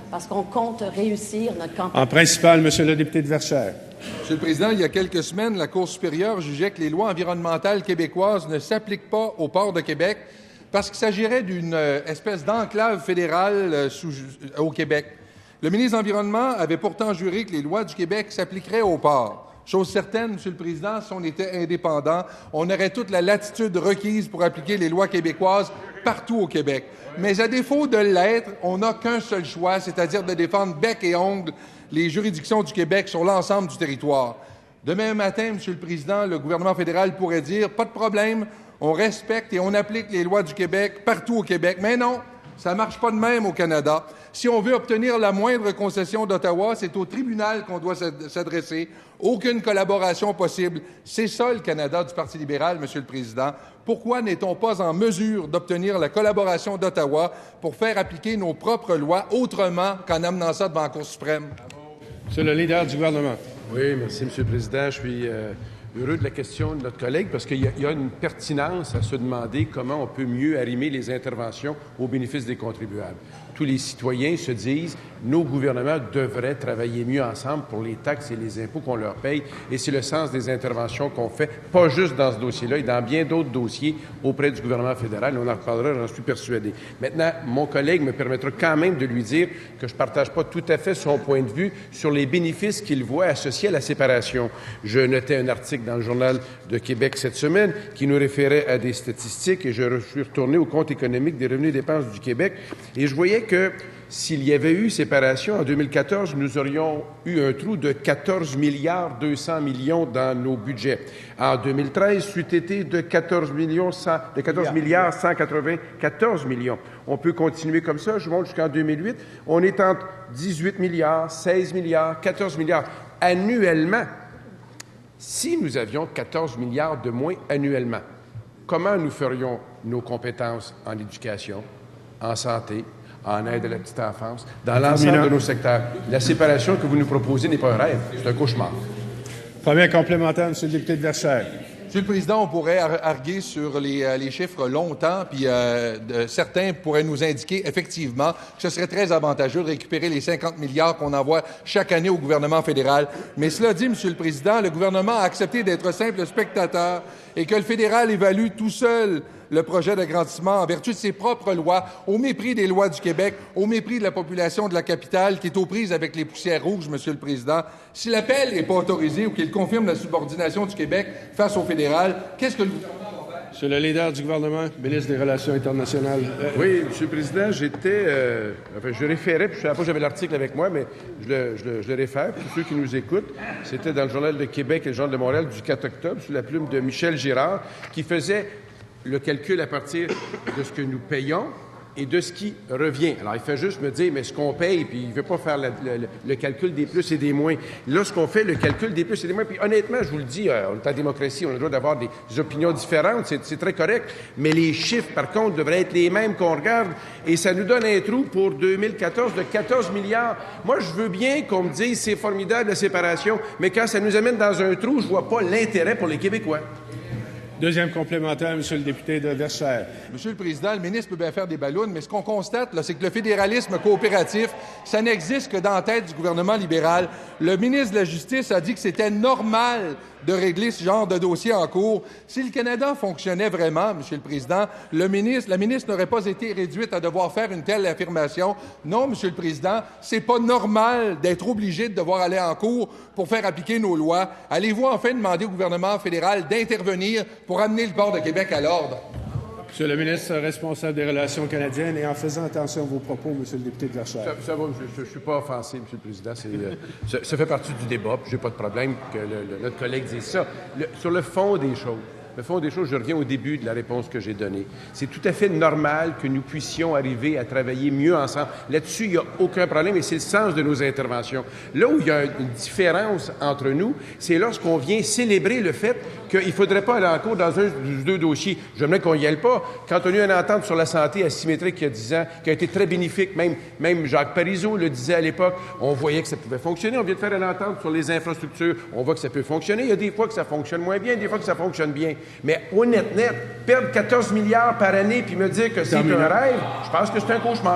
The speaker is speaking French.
parce qu'on compte réussir notre campagne. En principal, Monsieur le député de Verchères. Monsieur le Président, il y a quelques semaines, la Cour supérieure jugeait que les lois environnementales québécoises ne s'appliquent pas au port de Québec parce qu'il s'agirait d'une espèce d'enclave fédérale au Québec. Le ministre de l'Environnement avait pourtant juré que les lois du Québec s'appliqueraient au port. Chose certaine, Monsieur le Président, si on était indépendant, on aurait toute la latitude requise pour appliquer les lois québécoises partout au Québec. Mais à défaut de l'être, on n'a qu'un seul choix, c'est-à-dire de défendre bec et ongle les juridictions du Québec sur l'ensemble du territoire. Demain matin, Monsieur le Président, le gouvernement fédéral pourrait dire « Pas de problème, on respecte et on applique les lois du Québec partout au Québec. » Mais non, ça ne marche pas de même au Canada. Si on veut obtenir la moindre concession d'Ottawa, c'est au tribunal qu'on doit s'adresser. Aucune collaboration possible. C'est ça le Canada du Parti libéral, Monsieur le Président. Pourquoi n'est-on pas en mesure d'obtenir la collaboration d'Ottawa pour faire appliquer nos propres lois autrement qu'en amenant ça devant la Cour suprême? Monsieur le leader du gouvernement. Oui, merci, Monsieur le Président. Je suis heureux de la question de notre collègue parce qu'il y a une pertinence à se demander comment on peut mieux arrimer les interventions au bénéfice des contribuables. Tous les citoyens se disent nos gouvernements devraient travailler mieux ensemble pour les taxes et les impôts qu'on leur paye. Et c'est le sens des interventions qu'on fait, pas juste dans ce dossier-là, et dans bien d'autres dossiers auprès du gouvernement fédéral. On en reparlera, j'en suis persuadé. Maintenant, mon collègue me permettra quand même de lui dire que je ne partage pas tout à fait son point de vue sur les bénéfices qu'il voit associés à la séparation. Je notais un article dans le Journal de Québec cette semaine qui nous référait à des statistiques et je suis retourné au compte économique des revenus et dépenses du Québec et je voyais que s'il y avait eu séparation en 2014, nous aurions eu un trou de 14 milliards 200 millions dans nos budgets. En 2013, c'eût été de 14 milliards 194 millions. On peut continuer comme ça, je monte jusqu'en 2008. On est entre 18 milliards, 16 milliards, 14 milliards annuellement. Si nous avions 14 milliards de moins annuellement, comment nous ferions nos compétences en éducation, en santé, en aide à la petite enfance, dans l'ensemble de nos secteurs? La séparation que vous nous proposez n'est pas un rêve, c'est un cauchemar. Premier complémentaire, Monsieur le député de Verchères. Monsieur le Président, on pourrait arguer sur les chiffres longtemps, puis certains pourraient nous indiquer effectivement que ce serait très avantageux de récupérer les 50 milliards qu'on envoie chaque année au gouvernement fédéral. Mais cela dit, Monsieur le Président, le gouvernement a accepté d'être simple spectateur et que le fédéral évalue tout seul le projet d'agrandissement en vertu de ses propres lois, au mépris des lois du Québec, au mépris de la population de la capitale qui est aux prises avec les poussières rouges, Monsieur le Président. Si l'appel n'est pas autorisé ou qu'il confirme la subordination du Québec face au fédéral, qu'est-ce que le gouvernement va faire? Monsieur le leader du gouvernement, ministre des Relations internationales. Oui, Monsieur le Président, je référais, puis je ne savais pas que j'avais l'article avec moi, mais je le réfère, pour ceux qui nous écoutent. C'était dans le Journal de Québec et le Journal de Montréal du 4 octobre, sous la plume de Michel Girard, qui faisait le calcul à partir de ce que nous payons et de ce qui revient. Alors, il fait juste me dire, mais ce qu'on paye, puis il ne veut pas faire le calcul des plus et des moins. Là, ce qu'on fait, le calcul des plus et des moins, puis honnêtement, je vous le dis, on est en démocratie, on a le droit d'avoir des opinions différentes, c'est très correct, mais les chiffres, par contre, devraient être les mêmes qu'on regarde, et ça nous donne un trou pour 2014 de 14 milliards. Moi, je veux bien qu'on me dise, c'est formidable la séparation, mais quand ça nous amène dans un trou, je ne vois pas l'intérêt pour les Québécois. Deuxième complémentaire, Monsieur le député de Verchères. Monsieur le Président, le ministre peut bien faire des ballons, mais ce qu'on constate, là, c'est que le fédéralisme coopératif, ça n'existe que dans la tête du gouvernement libéral. Le ministre de la Justice a dit que c'était normal de régler ce genre de dossier en cours. Si le Canada fonctionnait vraiment, Monsieur le Président, la ministre n'aurait pas été réduite à devoir faire une telle affirmation. Non, Monsieur le Président, c'est pas normal d'être obligé de devoir aller en cours pour faire appliquer nos lois. Allez-vous enfin demander au gouvernement fédéral d'intervenir pour amener le port de Québec à l'ordre? Monsieur le ministre responsable des Relations canadiennes, et en faisant attention à vos propos, Monsieur le député de Verchères. Ça va, je ne suis pas offensé, Monsieur le Président. Ça fait partie du débat, puis je n'ai pas de problème que notre collègue dise ça. Sur le fond des choses, je reviens au début de la réponse que j'ai donnée. C'est tout à fait normal que nous puissions arriver à travailler mieux ensemble. Là-dessus, il n'y a aucun problème et c'est le sens de nos interventions. Là où il y a une différence entre nous, c'est lorsqu'on vient célébrer le fait qu'il ne faudrait pas aller en cours dans un des deux dossiers. J'aimerais qu'on n'y aille pas. Quand on a eu une entente sur la santé asymétrique il y a 10 ans, qui a été très bénéfique, même Jacques Parizeau le disait à l'époque, on voyait que ça pouvait fonctionner. On vient de faire une entente sur les infrastructures. On voit que ça peut fonctionner. Il y a des fois que ça fonctionne moins bien, des fois que ça fonctionne bien. Mais honnêtement, perdre 14 milliards par année puis me dire que c'est un rêve, je pense que c'est un cauchemar.